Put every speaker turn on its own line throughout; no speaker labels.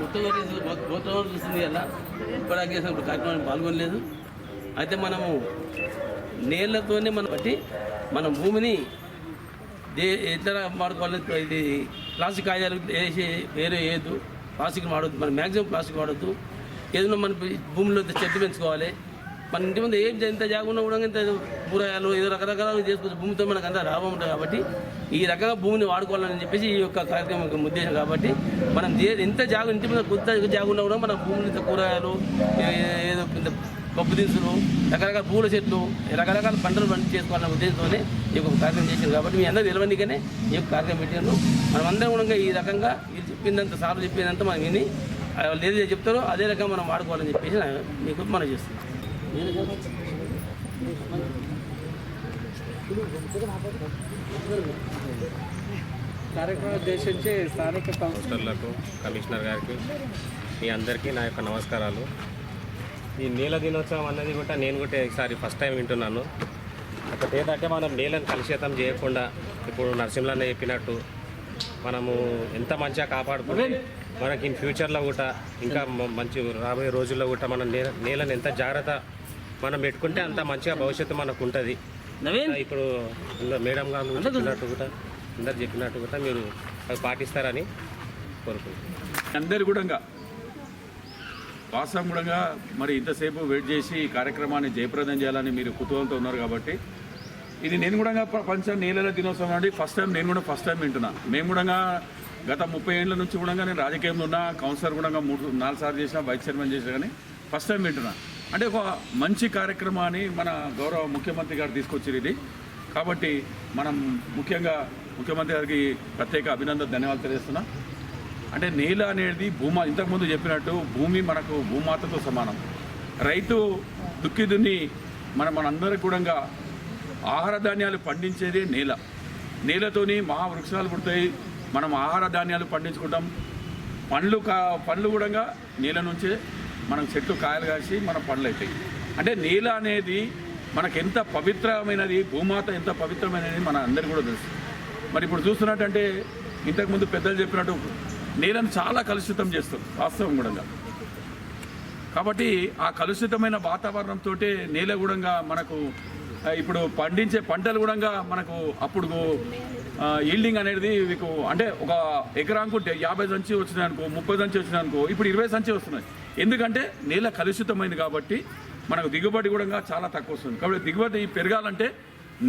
మొత్తం గోత్రం చూస్తుంది అలా ఇప్పటికే ఇప్పుడు కార్యక్రమానికి పాల్గొనలేదు. అయితే మనము నీళ్లతోనే మనం బట్టి మనం భూమిని ఎట్లా వాడుకోవాలని ఇది ప్లాస్టిక్ కాగితాలు వేసి వేరే వేయద్దు, ప్లాస్టిక్ వాడద్దు, మనం మ్యాక్సిమం ప్లాస్టిక్ వాడద్దు. ఏదైనా మన భూమిలో చెట్టు పెంచుకోవాలి. మన ఇంటి ముందు ఏం ఎంత జాగున్నా కూడా ఇంత కూరగాయలు ఏదో రకరకాలు చేసుకోవచ్చు. భూమితో మనకు అంత లాభం ఉంటుంది కాబట్టి ఈ రకంగా భూమిని వాడుకోవాలని చెప్పేసి ఈ యొక్క కార్యక్రమం ఉద్దేశం. కాబట్టి మనం ఎంత జాగు ఇంటి మీద కొత్త జాగున్నా కూడా మన భూమిని కూరగాయలు ఏదో పప్పు దినుసులు రకరకాల పూల చెట్లు రకరకాల పంటలు చేసుకోవాలనే ఉద్దేశంతోనే ఈ యొక్క కార్యక్రమం చేశారు. కాబట్టి మీ అందరూ నిలవనికనే ఈ యొక్క కార్యక్రమం పెట్టారు. మనం అందరం కూడా ఈ రకంగా వీళ్ళు చెప్పిందంత సార్లు చెప్పినంత మనం విని వాళ్ళు ఏదైతే చెప్తారో అదే రకంగా మనం వాడుకోవాలని చెప్పేసి మీకు మనం చేస్తున్నాం.
కార్యక్రమం ఉద్దేశించి స్థానిక కౌన్సిలర్లకు, కమిషనర్ గారికి, మీ అందరికీ నా యొక్క నమస్కారాలు. ఈ నీళ్ళ దినోత్సవం అన్నది కూడా నేను కూడా ఈసారి ఫస్ట్ టైం వింటున్నాను. ఒకటి ఏంటంటే మనం నీళ్ళని కలుషితం చేయకుండా ఇప్పుడు నరసింహన్న చెప్పినట్టు మనము ఎంత మంచిగా కాపాడుకుంటే మనకి ఇన్ ఫ్యూచర్లో కూడా ఇంకా మంచి రాబోయే రోజుల్లో కూడా మనం నీళ్ళని ఎంత జాగ్రత్త మనం పెట్టుకుంటే అంత మంచిగా భవిష్యత్తు మనకు ఉంటుంది. ఇప్పుడు మేడం గారు చెప్పినట్టు కూడా అందరు చెప్పినట్టు కూడా మీరు అవి పాటిస్తారని కోరుకుంటున్నాను.
అందరు కూడా వాస్తవం కూడా మరి ఇంతసేపు వెయిట్ చేసి ఈ కార్యక్రమాన్ని జయప్రదం చేయాలని మీరు కుతూహలంతో ఉన్నారు. కాబట్టి ఇది నేను కూడా ప్రపంచ నీళ్ళ దినోత్సవం అంటే నేను కూడా ఫస్ట్ టైం వింటున్నా. మేము కూడా గత 30 ఏళ్ళ నుంచి కూడా నేను రాజకీయంలో ఉన్నా, కౌన్సిలర్ కూడా 3-4 సార్లు చేసినా, వైస్ చైర్మన్ చేసినా, కానీ ఫస్ట్ టైం వింటున్నా. అంటే ఒక మంచి కార్యక్రమాన్ని మన గౌరవ ముఖ్యమంత్రి గారు తీసుకొచ్చారు ఇది. కాబట్టి మనం ముఖ్యంగా ముఖ్యమంత్రి గారికి ప్రత్యేక అభినందన ధన్యవాదాలు తెలియజేస్తున్నా. అంటే నేల అనేది ఇంతకుముందు చెప్పినట్టు భూమి మనకు భూమాతతో సమానం. రైతు దుక్కి దున్ని మనందరికి కూడా ఆహార ధాన్యాలు పండించేదే నేల. నేలతోని మహావృక్షాలు పుడతాయి, మనం ఆహార ధాన్యాలు పండించుకుంటాం. పండ్లు కూడా నేల నుంచే మనం చెట్లు కాయలు కాసి మన పండ్లు అవుతాయి. అంటే నేల అనేది మనకు ఎంత పవిత్రమైనది, భూమాత ఎంత పవిత్రమైనది మన అందరికీ కూడా తెలుసు. మరి ఇప్పుడు చూస్తున్నట్టంటే ఇంతకుముందు పెద్దలు చెప్పినట్టు నేలను చాలా కలుషితం చేస్తుంది వాస్తవం కూడా. కాబట్టి ఆ కలుషితమైన వాతావరణంతో నేల కూడా మనకు ఇప్పుడు పండించే పంటలు కూడా మనకు అప్పుడు ఈల్డింగ్ అనేది మీకు అంటే ఒక ఎకరాకు 50 సంచి వచ్చినాయి అనుకో, 30 సంచి వచ్చినాయి అనుకో, ఇప్పుడు 20 సంచి వస్తున్నాయి. ఎందుకంటే నేల కలుషితమైంది కాబట్టి మనకు దిగుబడి కూడా చాలా తక్కువ వస్తుంది. కాబట్టి దిగుబడి పెరగాలంటే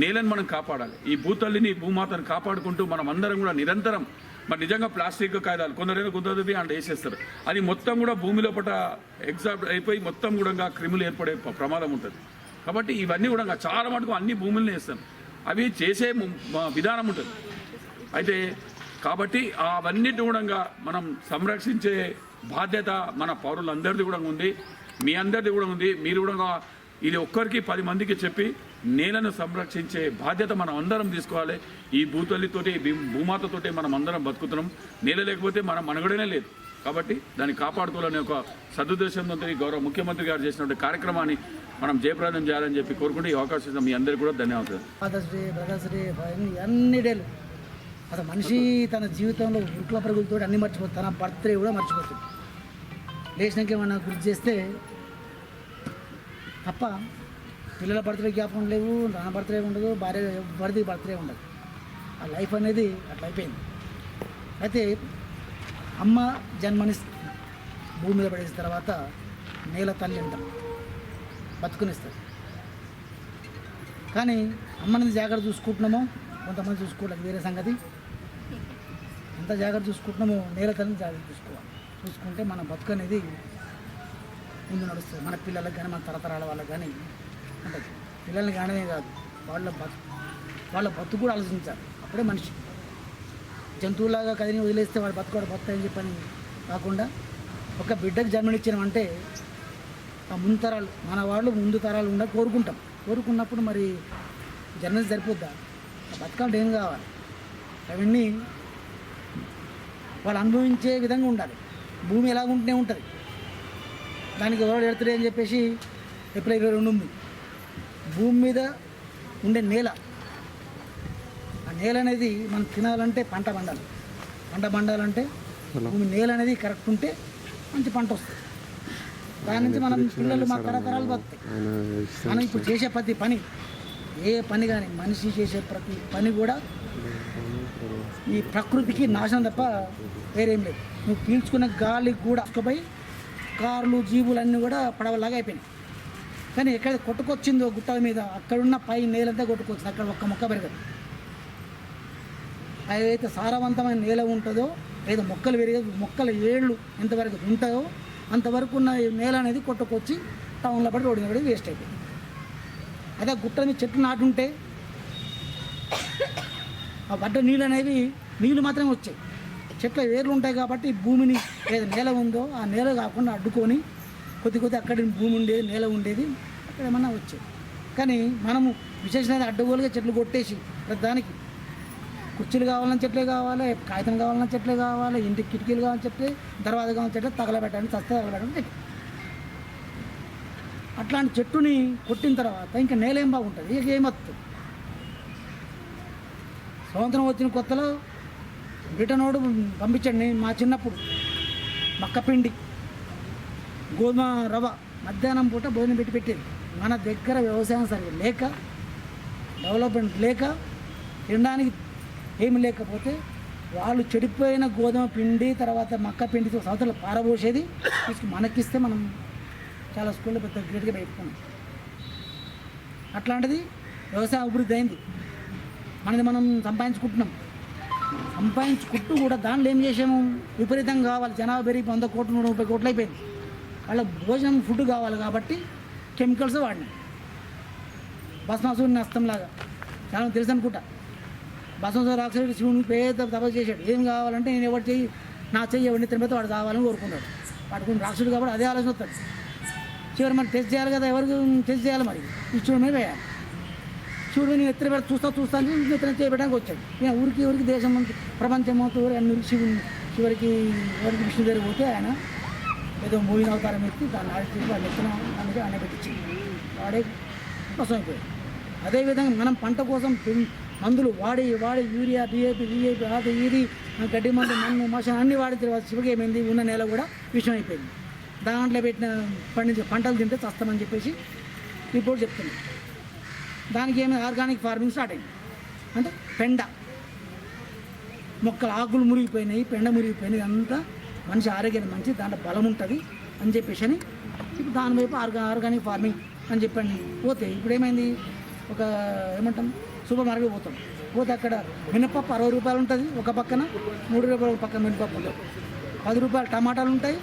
నేలను మనం కాపాడాలి. ఈ భూతల్లిని భూమాతను కాపాడుకుంటూ మనం అందరం కూడా నిరంతరం మరి నిజంగా ప్లాస్టిక్ కాగితాలు కొందరైనా గుంతది అంటే వేసేస్తారు. అది మొత్తం కూడా భూమి లోపల ఎగ్జాక్ట్ అయిపోయి మొత్తం కూడా క్రిములు ఏర్పడే ప్రమాదం ఉంటుంది. కాబట్టి ఇవన్నీ కూడా చాలా మటుకు అన్ని భూములనే వేస్తాం. అవి చేసే విధానం ఉంటుంది. అయితే కాబట్టి అవన్నిటి కూడా మనం సంరక్షించే బాధ్యత మన పౌరులందరిది కూడా ఉంది, మీ అందరిది కూడా ఉంది. మీరు కూడా ఇది ఒక్కరికి 10 మందికి చెప్పి నేలను సంరక్షించే బాధ్యత మనం అందరం తీసుకోవాలి. ఈ భూతల్లితోటి భూమాతతోటి మనం అందరం బతుకుతున్నాం. నేల లేకపోతే మన మనుగడనే లేదు. కాబట్టి దాన్ని కాపాడుకోవాలనే ఒక సదుద్దేశంతో గౌరవ ముఖ్యమంత్రి గారు చేసినటువంటి కార్యక్రమాన్ని మనం జయప్రదం చేయాలని చెప్పి కోరుకుంటే ఈ అవకాశం మీ అందరికీ కూడా ధన్యవాదాలు.
ఫాదర్స్ డే, బ్రదర్స్ డే, అన్ని డేలు అసలు మనిషి తన జీవితంలో ఉరుకుల పరుగులతో అన్ని మర్చిపోతుంది. తన బర్త్డే కూడా మర్చిపోతుంది. లేచినాక ఏమన్నా గుర్తు చేస్తే తప్ప పిల్లల బర్త్డే జ్ఞాపకం లేవు, నా బర్త్డే ఉండదు, భార్య ఎవరిది బర్త్డే ఉండదు. ఆ లైఫ్ అనేది అట్లా అయిపోయింది. అయితే అమ్మ జన్మని భూమి మీద పడేసిన తర్వాత నేల తల్లి అంటారు, బతుకునిస్తారు. కానీ అమ్మని జాగ్రత్త చూసుకుంటున్నామో కొంతమంది చూసుకోవట్లేదు, వేరే సంగతి. ఎంత జాగ్రత్త చూసుకుంటున్నామో నేల తల్లిని జాగ్రత్త చూసుకోవాలి. చూసుకుంటే మన బతుకు అనేది ముందు నడుస్తుంది. మన పిల్లలకు కానీ మన తరతరాల వాళ్ళకి కానీ ఉంటుంది. పిల్లల్ని కాననే కాదు, వాళ్ళ బతుకు కూడా ఆలోచించాలి. అప్పుడే మనిషి జంతువులాగా కదిని వదిలేస్తే వాడు బతుకుని చెప్పని కాకుండా ఒక బిడ్డకు జన్మనిచ్చినామంటే ఆ ముందు తరాలు మన వాళ్ళు ముందు తరాలు ఉండాలి కోరుకుంటాం. కోరుకున్నప్పుడు మరి జన్మ సరిపోద్దా? బతకాలంటే ఏం కావాలి? అవన్నీ వాళ్ళు అనుభవించే విధంగా ఉండాలి. భూమి ఎలాగుంటూనే ఉంటుంది. దానికి ఎవరు ఎడతారు అని చెప్పేసి ఏప్రిల్ 22 ఉంది. భూమి మీద ఉండే నేల, ఆ నేల అనేది మనం తినాలంటే పంట పండాలి. పంట పండాలంటే భూమి నేల అనేది కరెక్ట్ ఉంటే మంచి పంట వస్తుంది. దాని నుంచి మనం పిల్లలు మా తరతరాలు బతాయి. మనం ఇప్పుడు చేసే ప్రతి పని, ఏ పని కానీ మనిషి చేసే ప్రతి పని కూడా ఈ ప్రకృతికి నాశనం తప్ప వేరేం లేదు. నువ్వు పీల్చుకున్న గాలి కూడా పోయి కార్లు జీబులు అన్నీ కూడా పడవలాగా అయిపోయినాయి. కానీ ఎక్కడ కొట్టుకొచ్చిందో గుట్ట మీద అక్కడున్న పై నేలంతా కొట్టుకొచ్చింది. అక్కడ ఒక్క మొక్క పెరగదు. ఏదైతే సారవంతమైన నేల ఉంటుందో, ఏదో మొక్కలు పెరిగదు, మొక్కల ఏళ్ళు ఎంతవరకు ఉంటాయో అంతవరకు ఉన్న నేల అనేది కొట్టుకొచ్చి టౌన్లో పడి రోడ్డు మీద పడి వేస్ట్ అయిపోయింది. అదే గుట్ట మీద చెట్లు నాటుంటే ఆ పడ్డ నీళ్ళు అనేవి నీళ్ళు మాత్రమే వచ్చాయి. చెట్ల వేర్లు ఉంటాయి కాబట్టి భూమిని ఏదో నేల ఉందో ఆ నేల కాకుండా అడ్డుకొని కొద్ది అక్కడ భూమి ఉండేది, నేల ఉండేది, అక్కడ ఏమన్నా వచ్చేది. కానీ మనము విశేషమైన అడ్డగోలుగా చెట్లు కొట్టేసి ప్రతిదానికి కుర్చీలు కావాలని చెట్లే కావాలి, కాగితం కావాలన్నా చెట్లే కావాలి, ఇంటికి కిటికీలు కావాలని చెట్లే, దర్వాజా కావాలని చెట్లే, తగలబెట్టడానికి చస్తే తగలబెట్టడానికి చెట్టు. అట్లాంటి చెట్టుని కొట్టిన తర్వాత ఇంకా నేల ఏం బాగుంటుంది, ఇక ఏమవుతుంది. స్వాతంత్రం వచ్చిన కొత్తలో బ్రిటనోడు పంపించండి. మా చిన్నప్పుడు మక్కపిండి, గోధుమ రవ్వ మధ్యాహ్నం పూట భోజనం పెట్టేది. మన దగ్గర వ్యవసాయం సరిగ్గా లేక, డెవలప్మెంట్ లేక, తినడానికి ఏమి లేకపోతే వాళ్ళు చెడిపోయిన గోధుమ పిండి తర్వాత మక్క పిండితో సంవత్సరాలు పారబోసేది మనకిస్తే మనం చాలా స్కూల్లో పెద్ద గ్రేట్గా పెట్టుకున్నాం. అట్లాంటిది వ్యవసాయ అభివృద్ధి అయింది. మనది మనం సంపాదించుకుంటున్నాం. సంపాదించుకుంటూ కూడా దాంట్లో ఏం చేసాము, విపరీతంగా కావాలి, జనాభా పెరిగి 100 కోట్లు 130 కోట్లు అయిపోయింది. వాళ్ళ భోజనం ఫుడ్ కావాలి కాబట్టి కెమికల్స్ వాడినాం. భస్మాసురుని నష్టంలాగా చాలా తెలుసు అనుకుంటా. భస్మాసురు రాక్షసుడు శివుని పేద తపస్సు చేశాడు. ఏం కావాలంటే నేను ఎవరు చెయ్యి నా చెయ్యి ఎవరిని తినబోతే వాడు కావాలని కోరుకున్నాడు. వాడుకుని రాక్షసుడు కాబట్టి అదే ఆలోచన వస్తుంది. చివరి మరి టెస్ట్ చేయాలి కదా, ఎవరికి టెస్ట్ చేయాలి, మరి ఈ చూడు మీద వేయాలి. చూడు నేను ఎత్తున పెట్టి చూస్తాను ఎత్తున చేయడానికి వచ్చాడు. నేను ఊరికి దేశం ప్రపంచం మొత్తం అన్ని చివరికి ఎవరికి విష్ణు దగ్గర పోతే ఆయన ఏదో మూవీని అవతారం ఎత్తి దాన్ని ఆడి వాళ్ళు ఎత్తున అందుకే ఆయన పెట్టించింది. వాడే కోసం అయిపోయాడు. అదేవిధంగా మనం పంట కోసం మందులు వాడి యూరియా డిఏపి అది ఇది గడ్డి మందు మన్ను మోసం అన్నీ వాడిన తర్వాత చివరికి ఏమైంది, ఉన్న నేల కూడా విషయం అయిపోయింది. దాంట్లో పెట్టిన పండించే పంటలు తింటే చస్తామని చెప్పేసి రిపోర్ట్ చెప్తుంది. దానికి ఏమైనా ఆర్గానిక్ ఫార్మింగ్ స్టార్ట్ అయింది. అంటే పెండ, మొక్కల ఆకులు మురిగిపోయినాయి, పెండ మురిగిపోయినాయి, అంతా మనిషి ఆరోగ్యానికి మంచి, దాంట్లో బలం ఉంటుంది అని చెప్పేసి అని ఇప్పుడు దాని వైపు ఆర్గానిక్ ఫార్మింగ్ అని చెప్పండి పోతే ఇప్పుడు ఏమైంది, ఒక ఏమంటాం సూపర్ మార్కెట్ పోతే అక్కడ మినపప్పు 60 రూపాయలు ఉంటుంది ఒక పక్కన, 3 రూపాయలు ఒక పక్కన మినపప్పు ఉంటుంది. 10 రూపాయలు టమాటాలు ఉంటాయి,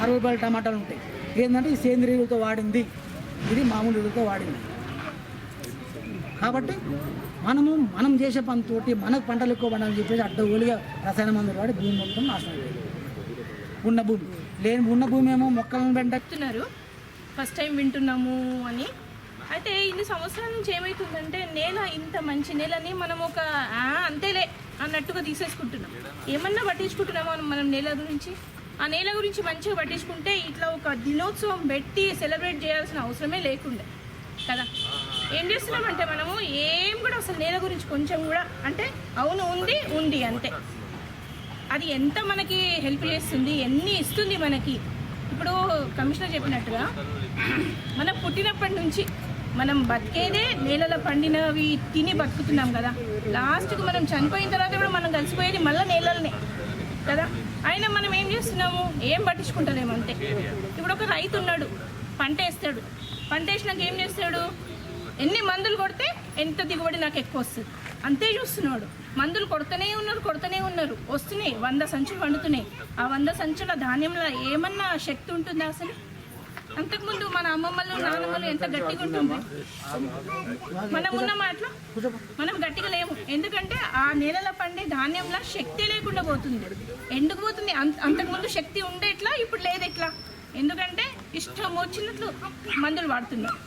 60 రూపాయలు టమాటాలు ఉంటాయి. ఏంటంటే ఈ సేంద్రియ ఎరువులతో వాడింది, ఇది మామూలు ఎరువులతో వాడింది. కాబట్టి మనం చేసే పనితోటి మనకు పంటలు ఎక్కువ పండాలని చెప్పేసి అడ్డగోలుగా రసాయన మందులు వాడి భూమి మొత్తం నాశనం అయిపోయింది. ఉన్న భూమి ఏమో మొక్కలను
చెప్తున్నారు, ఫస్ట్ టైం వింటున్నాము అని. అయితే ఇన్ని సంవత్సరాల నుంచి ఏమవుతుందంటే నేల, ఇంత మంచి నేలని మనం ఒక అంతేలే అన్నట్టుగా తీసేసుకుంటున్నాం. ఏమన్నా పట్టించుకుంటున్నామో మనం నేల గురించి? ఆ నేల గురించి మంచిగా పట్టించుకుంటే ఇట్లా ఒక దినోత్సవం పెట్టి సెలబ్రేట్ చేయాల్సిన అవసరమే లేకుండే కదా. ఏం చేస్తున్నామంటే మనము ఏం కూడా అసలు నేల గురించి కొంచెం కూడా, అంటే అవును ఉంది అంతే. అది ఎంత మనకి హెల్ప్ చేస్తుంది, ఎన్ని ఇస్తుంది మనకి. ఇప్పుడు కమిషనర్ చెప్పినట్టుగా మనం పుట్టినప్పటి నుంచి మనం బతికేదే నేలలో పండినవి తిని బతుకుతున్నాం కదా. లాస్ట్కి మనం చనిపోయిన తర్వాత కూడా మనం కలిసిపోయేది మళ్ళీ నేలలనే కదా. అయినా మనం ఏం చేస్తున్నాము, ఏం పట్టించుకుంటలేము అంతే. ఇప్పుడు ఒక రైతు ఉన్నాడు, పంట వేస్తాడు, పంట వేసినాక ఏం చేస్తాడు, ఎన్ని మందులు కొడితే ఎంత దిగుబడి నాకు ఎక్కువ వస్తుంది అంతే చూస్తున్నాడు. మందులు కొడుతూనే ఉన్నారు, వస్తున్నాయి, 100 సంచులు పండుతున్నాయి. ఆ 100 సంచుల ధాన్యంలో ఏమన్నా శక్తి ఉంటుందా అసలు? అంతకుముందు మన అమ్మమ్మలు నాన్నమ్మలు ఎంత గట్టిగా ఉంటుంది, మనం ఉన్న మాటలో మనం గట్టిగా లేము. ఎందుకంటే ఆ నేలలో పండే ధాన్యంలో శక్తి లేకుండా పోతుంది. ఎందుకు పోతుంది? అంతకుముందు శక్తి ఉండే ఎట్లా, ఇప్పుడు లేదు ఎట్లా? ఎందుకంటే ఇష్టం వచ్చినట్లు మందులు వాడుతున్నారు.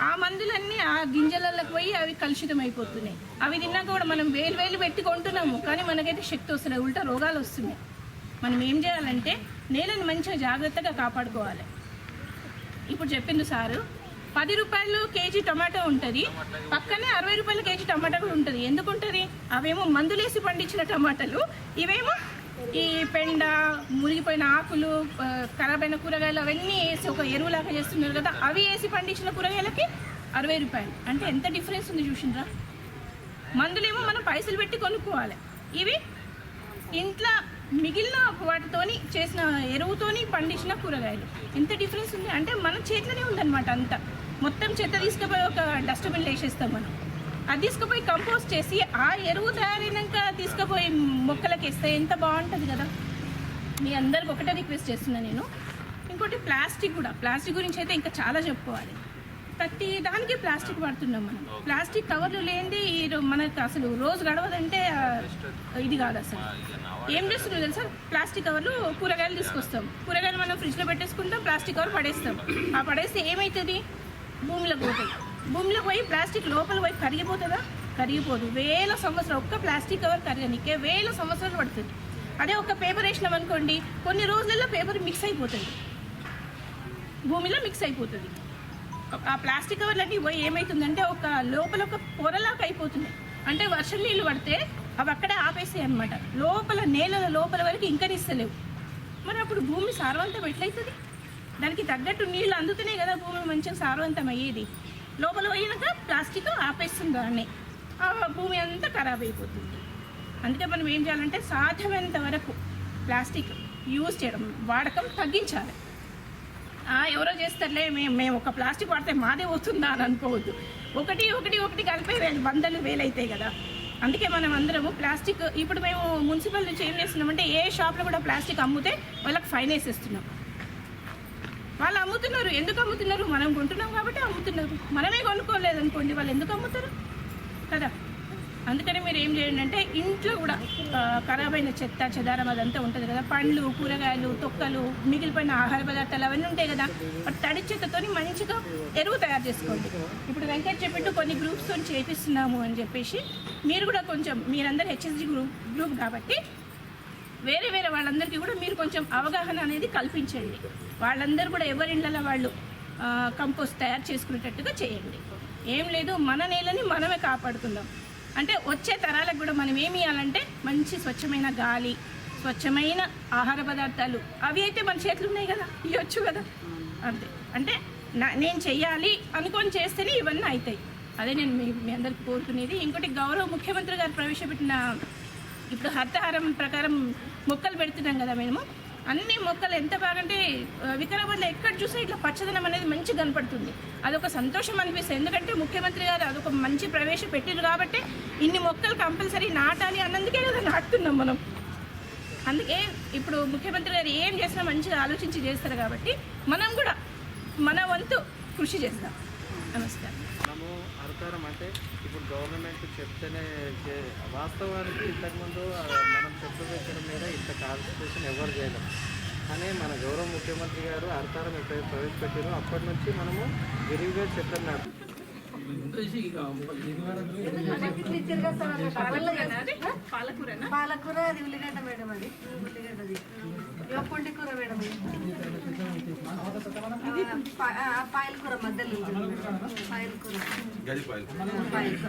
ఆ మందులన్నీ ఆ గింజలలోకి పోయి అవి కలుషితం అయిపోతున్నాయి. అవి తిన్నాక కూడా మనం వేలు పెట్టి కొంటున్నాము, కానీ మనకైతే శక్తి వస్తున్నాయి, ఉల్టా రోగాలు వస్తున్నాయి. మనం ఏం చేయాలంటే నేలని మంచిగా జాగ్రత్తగా కాపాడుకోవాలి. ఇప్పుడు చెప్పింది సారు, 10 రూపాయలు కేజీ టమాటో ఉంటుంది, పక్కనే 60 రూపాయల కేజీ టమాటా కూడా ఉంటుంది. ఎందుకు ఉంటుంది? అవేమో మందులేసి పండించిన టమాటాలు, ఇవేమో ఈ పెండ, మురిగిపోయిన ఆకులు, ఖరాబైన కూరగాయలు అవన్నీ వేసి ఒక ఎరువులాగా చేస్తున్నారు కదా, అవి వేసి పండించిన కూరగాయలకి 60 రూపాయలు. అంటే ఎంత డిఫరెన్స్ ఉంది చూసిండ్రా. మందులేమో మనం పైసలు పెట్టి కొనుక్కోవాలి, ఇవి ఇంట్లో మిగిలిన వాటితోని చేసిన ఎరువుతోని పండించిన కూరగాయలు. ఎంత డిఫరెన్స్ ఉంది అంటే మన చేతిలోనే ఉందన్నమాట. అంతా మొత్తం చెత్త తీసుకుపోయి ఒక డస్ట్బిన్లో వేసేస్తాం మనం. అది తీసుకుపోయి కంపోస్ట్ చేసి ఆ ఎరువు తయారైనాక తీసుకుపోయి మొక్కలకి వేస్తే ఎంత బాగుంటుంది కదా. మీ అందరికి ఒకటే రిక్వెస్ట్ చేస్తున్నాను నేను. ఇంకోటి ప్లాస్టిక్ కూడా, ప్లాస్టిక్ గురించి అయితే ఇంకా చాలా చెప్పుకోవాలి. ప్రతి దానికి ప్లాస్టిక్ వాడుతున్నాం మనం. ప్లాస్టిక్ కవర్లు లేనిది మనకు అసలు రోజు గడవదంటే ఇది కాదు అసలు. ఏం చేస్తున్నాం తెలుసా, ప్లాస్టిక్ కవర్లు కూరగాయలు తీసుకొస్తాం, కూరగాయలు మనం ఫ్రిడ్జ్లో పెట్టేసుకుంటాం, ప్లాస్టిక్ కవర్ పడేస్తాం. ఆ పడేస్తే ఏమవుతుంది, భూమిలోకి పోతుంది. భూమిలోకి పోయి ప్లాస్టిక్ లోపల పోయి కరిగిపోతుందా? కరిగిపోదు. వేల సంవత్సరాలు, ఒక్క ప్లాస్టిక్ కవర్ కరగనికే వేల సంవత్సరాలు పడుతుంది. అదే ఒక పేపర్ వేసినాం అనుకోండి, కొన్ని రోజులలో పేపర్ మిక్స్ అయిపోతుంది, భూమిలో మిక్స్ అయిపోతుంది. ఆ ప్లాస్టిక్ కవర్లన్నీ పోయి ఏమవుతుందంటే ఒక లోపల ఒక పొరలాగా అయిపోతుంది. అంటే వర్షం నీళ్ళు పడితే అవి అక్కడే ఆపేస్తాయి అన్నమాట. లోపల నేల లోపల వరకు ఇంకనిస్తలేవు. మరి అప్పుడు భూమి సారవంతం ఎట్లయితుంది? దానికి తగ్గట్టు నీళ్ళు అందుతున్నాయి కదా భూమి మంచిగా సారవంతం అయ్యేది. లోపల పోయినాక ప్లాస్టిక్ ఆపేస్తుంది దాన్ని, ఆ భూమి అంతా ఖరాబ్ అయిపోతుంది. అందుకే మనం ఏం చేయాలంటే సాధ్యమైనంత వరకు ప్లాస్టిక్ యూజ్ చేయడం, వాడకం తగ్గించాలి. ఎవరో చేస్తారులే, మేము ఒక ప్లాస్టిక్ వాడితే మాదే వస్తుందా అని అనుకోవద్దు. ఒకటి కలిపి వందలు వేలైతాయి కదా. అందుకే మనం అందరము ప్లాస్టిక్, ఇప్పుడు మేము మున్సిపల్ నుంచి ఏం చేస్తున్నామంటే ఏ షాప్లో కూడా ప్లాస్టిక్ అమ్మితే వాళ్ళకి ఫైన్ వేసేస్తున్నాం. వాళ్ళు అమ్ముతున్నారు, ఎందుకు అమ్ముతున్నారు? మనం కొంటున్నాం కాబట్టి అమ్ముతున్నారు. మనమే కొనుక్కోలేదు అనుకోండి, వాళ్ళు ఎందుకు అమ్ముతారు కదా. అందుకని మీరు ఏం చేయండి అంటే ఇంట్లో కూడా ఖరాబైన చెత్త చెదారం అదంతా ఉంటుంది కదా, పండ్లు, కూరగాయలు, తొక్కలు, మిగిలిపోయిన ఆహార పదార్థాలు అవన్నీ ఉంటాయి కదా, తడి చెత్తతో మంచిగా ఎరువు తయారు చేసుకోండి. ఇప్పుడు వెంకట్ చెప్పినట్టు కొన్ని గ్రూప్స్తో చేపిస్తున్నాము అని చెప్పేసి మీరు కూడా కొంచెం, మీరందరూ హెచ్ఎస్జి గ్రూప్ కాబట్టి వేరే వాళ్ళందరికీ కూడా మీరు కొంచెం అవగాహన అనేది కల్పించండి. వాళ్ళందరూ కూడా ఎవరి ఇళ్ళలో వాళ్ళు కంపోస్ట్ తయారు చేసుకునేటట్టుగా చేయండి. ఏం లేదు, మన నేలని మనమే కాపాడుకుందాం. అంటే వచ్చే తరాలకు కూడా మనం ఏమి ఇవ్వాలంటే మంచి స్వచ్ఛమైన గాలి, స్వచ్ఛమైన ఆహార పదార్థాలు, అవి అయితే మన చేతులు ఉన్నాయి కదా, ఇవ్వచ్చు కదా. అంతే. అంటే నేను చెయ్యాలి అనుకొని చేస్తేనే ఇవన్నీ అవుతాయి. అదే నేను మీ అందరికి కోరుకునేది. ఇంకోటి, గౌరవ ముఖ్యమంత్రి గారు ప్రవేశపెట్టిన ఇప్పుడు హరితహారం ప్రకారం మొక్కలు పెడుతున్నాం కదా మేము. అన్ని మొక్కలు ఎంత బాగంటే వికారాబాద్లో ఎక్కడ చూస్తే ఇట్లా పచ్చదనం అనేది మంచిగా కనపడుతుంది. అదొక సంతోషం అనిపిస్తుంది. ఎందుకంటే ముఖ్యమంత్రి గారు అదొక మంచి ప్రవేశపెట్టారు కాబట్టి ఇన్ని మొక్కలు కంపల్సరీ నాటాలి అన్నందుకే కదా నాటుతున్నాం మనం. అందుకే ఇప్పుడు ముఖ్యమంత్రి గారు ఏం చేసినా మంచిగా ఆలోచించి చేస్తారు కాబట్టి మనం కూడా మన వంతు కృషి చేస్తాం. నమస్కారం.
మనము హరితహారం అంటే ఇప్పుడు గవర్నమెంట్ చెప్తేనే వాస్తవానికి ఇంతకుముందు మనం చెట్లు పెట్టడం మీద ఇంత కాన్సన్ట్రేషన్ ఎవరు చేయలేం. కానీ మన గౌరవ ముఖ్యమంత్రి గారు హరితహారం ఎప్పుడైతే ప్రవేశపెట్టారో అప్పటి నుంచి మనము విరివిగా చెట్లను నాటు.
పాలకూర, అది ఉల్లిగడ్డ మేడం, అది ఉల్లిగడ్డది పుండి కూర మేడం, పాయల కూర మధ్యలో పాయల కూర,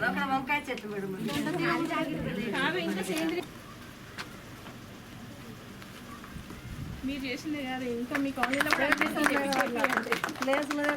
అక్కడ వంకాయ చెట్టు మేడం.
మీరు చేసిందే కాదు, ఇంకా మీ కాలేజీలో కూడా